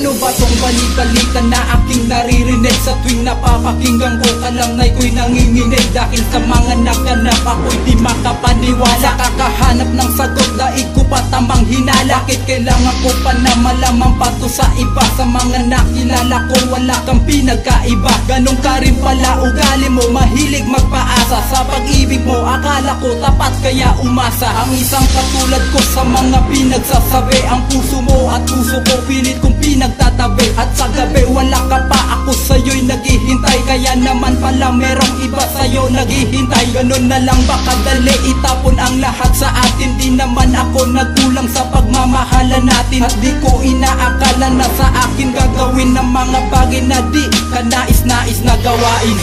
Ano ba tong balik-balita na aking naririnig? Sa tuwing napapakinggan ko kalamnay ko'y nanginginig. Dahil sa mga naganap ako'y di makapaniwala. Kakahanap ng sagot, daig ko pa tamang hinala. Bakit kailangan ko pa na malaman pa to sa iba? Sa mga nakilala ko wala kang pinagkaiba. Ganun ka rin pala ugali mo, mahilig magpaasa. Sa pag-ibig mo akala ko tapat kaya umasa. Ang isang katulad ko sa mga pinagsasabi. Ang puso mo at puso ko pilit kong pinagtatabi. At sa gabi wala ka pa, ako sa'yo'y naghihintay. Kaya naman pala merong iba sa'yo naghihintay. Ganun na lang ba kadali itapon ang lahat sa atin? Di naman ako nagkulang sa pagmamahala natin. At di ko inaakala na sa akin gagawin ng mga bagay na di ka nais-nais na gawain.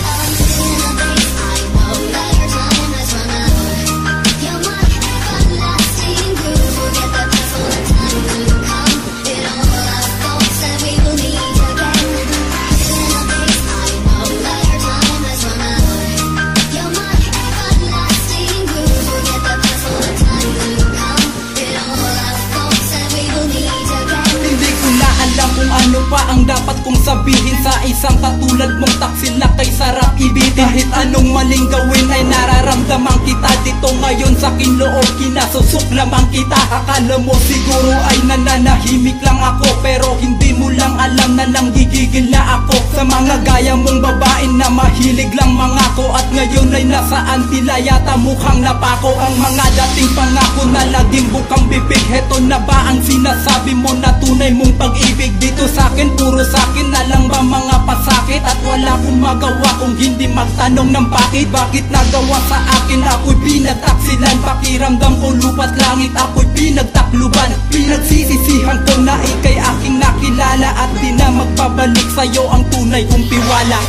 Ano pa ang dapat kong sabihin sa isang katulad mong taksil na kay sarap ibitin? Kahit anong maling gawin ay nararamdaman kita. Dito ngayon sa aking loob kinasusok lamang kita. Akala mo siguro ay nananahimik lang ako, pero hindi mo lang alam na nanggigigil na ako sa mga gaya mong babae na mahilig lang mangako. At ngayon ay nasaan tila yata mukhang napako ang mga dating pangako na laging bukang bibig. Heto na ba ang sinasabi mo na tunay mong pag-ibig? Dito sa'kin, puro sa'kin na lang ba mga pasakit? At wala akong magawa kung hindi magtanong ng bakit. Bakit nagawa sa akin? Ako'y pinagtaksilan. Pakiramdam ko lupat langit, ako'y pinagtakluban. Pinagsisisihan ko na ika'y aking nakilala. At di na magpabalik sa'yo ang tunay kong tiwala.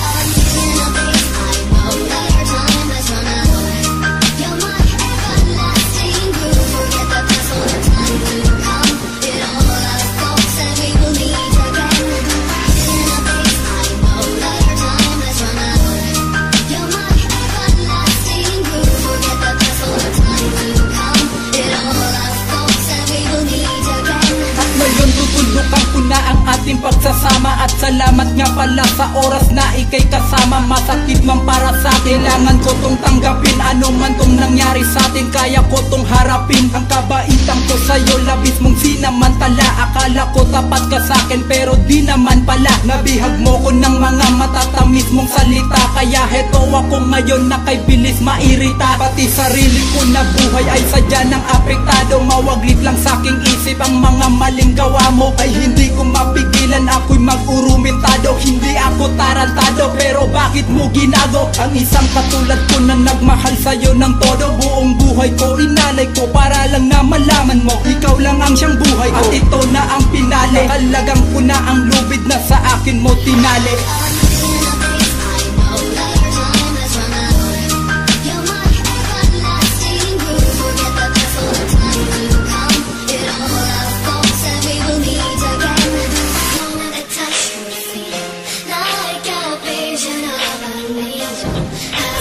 Tutulukan ko na ang ating pagsasama. At salamat nga pala sa oras na ika'y kasama. Masakit man para sa akin, kailangan ko tong tanggapin. Ano man tong nangyari sa atin, kaya ko tong harapin. Ang kabaitan ko sa'yo, labis mong sinamantala. Akala ko tapat ka sa'kin, pero di naman pala. Nabihag mo ko ng mga matatamis mong salita. Kaya heto ako ngayon na kay bilis mairita. Pati sarili ko na buhay ay sadya ng apektado. Mawaglit lang sa'king isip ang mga maling gawa mo. Ay hindi ko mapigilan, ako'y mag-urumentado. Hindi ako tarantado, pero bakit mo ginago? Ang isang katulad ko na nagmahal sa'yo ng todo. Buong buhay ko inalay ko para lang na malaman mo ikaw lang ang siyang buhay ko. At ito na ang pinali, nakalagang ko na ang lubid na sa akin mo tinali. Like a vision of a angel.